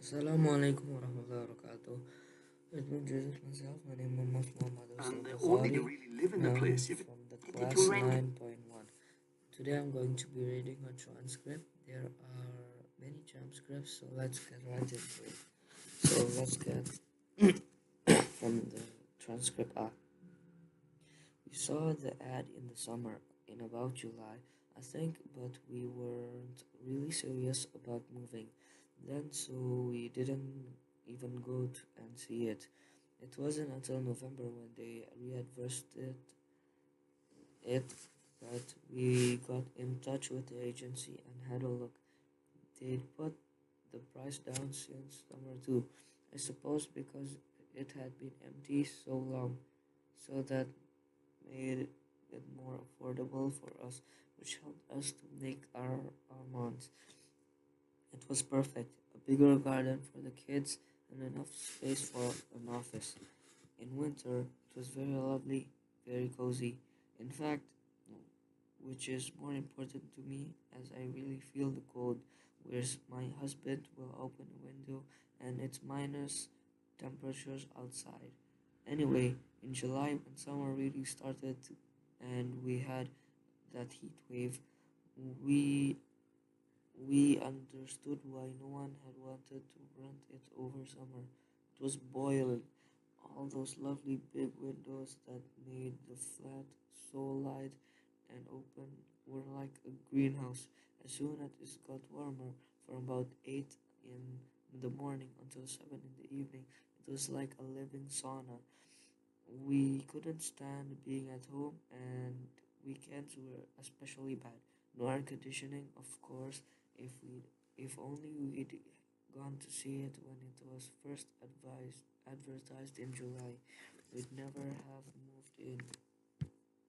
Assalamu alaikum warahmatullahi wabarakatuh. Let me introduce myself. My name is Muhammad And Hussein only you Bukhari. really live in the I'm place. If from the it class will rent. 9.1. Today I'm going to be reading a transcript. There are many transcripts, so let's get right into it. So let's get from the transcript up. We saw the ad in the summer, in about July, I think, but we weren't really serious about moving then, so we didn't even go and see it. It wasn't until November when they readvertised it that we got in touch with the agency and had a look. They'd put the price down since summer too, I suppose because it had been empty so long, so that made it more affordable for us, which helped us to make our months. It was perfect, a bigger garden for the kids and enough space for an office. In winter, it was very lovely, very cozy. In fact, which is more important to me as I really feel the cold, whereas my husband will open a window and it's minus temperatures outside. Anyway, in July when summer really started and we had that heat wave, we we understood why no one had wanted to rent it over summer. It was boiling. All those lovely big windows that made the flat so light and open were like a greenhouse. As soon as it got warmer, from about 8 in the morning until 7 in the evening, it was like a living sauna. We couldn't stand being at home, and weekends were especially bad. No air conditioning, of course. If only we'd gone to see it when it was first advertised in July, we'd never have moved in.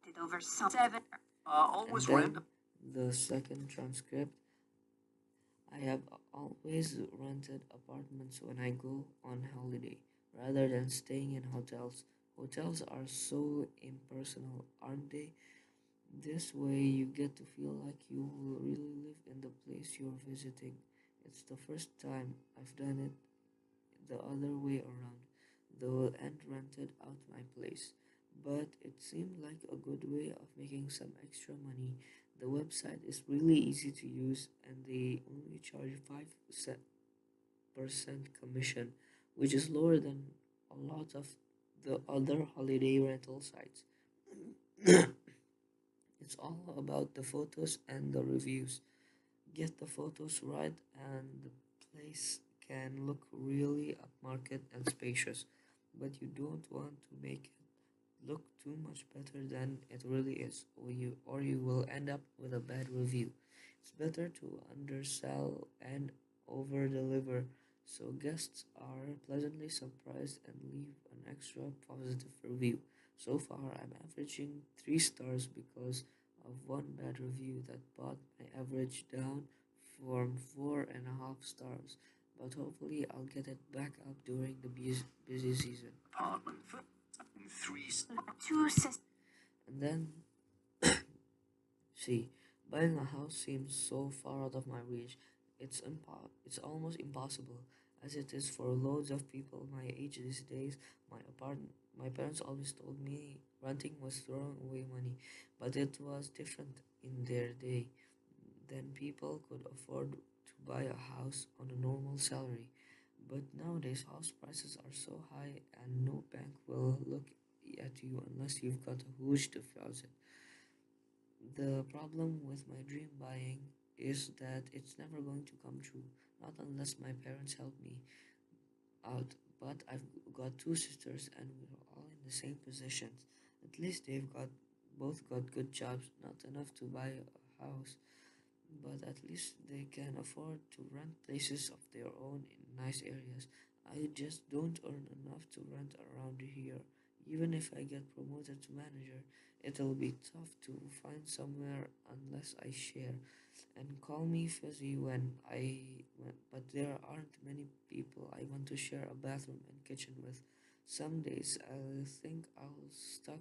Did over 7. And Always rent. then the second transcript. I have always rented apartments when I go on holiday rather than staying in hotels. Hotels are so impersonal, aren't they? This way you get to feel like you will really live in the place you're visiting. It's the first time I've done it the other way around, though and rented out my place. But it seemed like a good way of making some extra money. The website is really easy to use and they only charge 5% commission, which is lower than a lot of the other holiday rental sites. It's all about the photos and the reviews. Get the photos right, and the place can look really upmarket and spacious, but you don't want to make it look too much better than it really is, or you will end up with a bad review. It's better to undersell and over deliver so guests are pleasantly surprised and leave an extra positive review. So far, I'm averaging 3 stars because of one bad review that brought my average down from 4.5 stars. But hopefully, I'll get it back up during the busy season. Apartment for 3. Two sisters. And then, see, buying a house seems so far out of my reach. It's almost impossible, as it is for loads of people my age these days. My parents always told me renting was throwing away money, but it was different in their day. Then people could afford to buy a house on a normal salary. But nowadays, house prices are so high, and no bank will look at you unless you've got a huge deposit. The problem with my dream buying is that it's never going to come true, not unless my parents help me out. But I've got two sisters and we're all in the same positions. At least they've got both got good jobs, not enough to buy a house, but at least they can afford to rent places of their own in nice areas. I just don't earn enough to rent around here. Even if I get promoted to manager, it'll be tough to find somewhere unless I share. And call me fuzzy but there aren't many people I want to share a bathroom and kitchen with. Some days I think I'll stuck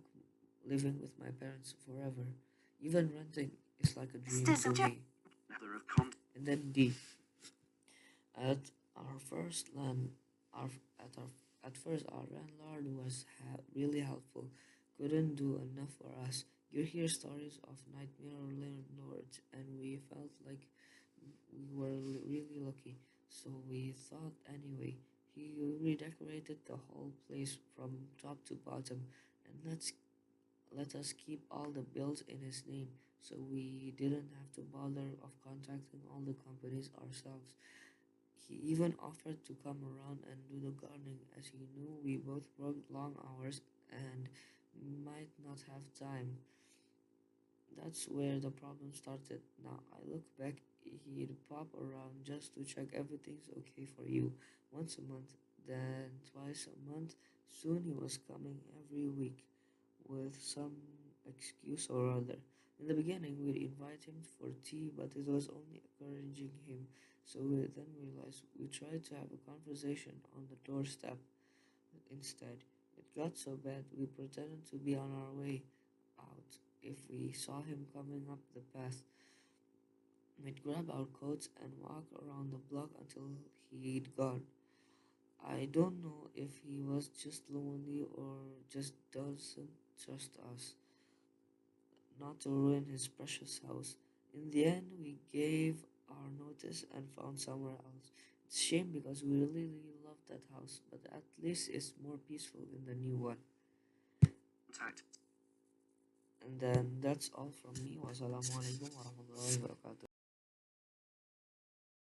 living with my parents forever. Even renting is like a dream to me. Mother of con. And then D. At Our first land, our at our at first our landlord was really helpful. Couldn't do enough for us. You hear stories of nightmare landlords, and we felt like we were really lucky. So we thought anyway. He redecorated the whole place from top to bottom, and let us keep all the bills in his name, so we didn't have to bother of contacting all the companies ourselves. He even offered to come around and do the gardening as he knew we both worked long hours and might not have time. That's where the problem started. Now I look back, he'd pop around just to check everything's okay for you once a month, then twice a month. Soon he was coming every week with some excuse or other. In the beginning, we'd invite him for tea, but it was only encouraging him. So we then realized we tried to have a conversation on the doorstep instead. It got so bad we pretended to be on our way out. If we saw him coming up the path, we'd grab our coats and walk around the block until he'd gone. I don't know if he was just lonely or just doesn't trust us not to ruin his precious house. In the end, we gave our notice and found somewhere else. It's a shame because we really love that house, but at least it's more peaceful than the new one. Contact. And then that's all from me. Wassalamualaikum warahmatullahi wabarakatuh.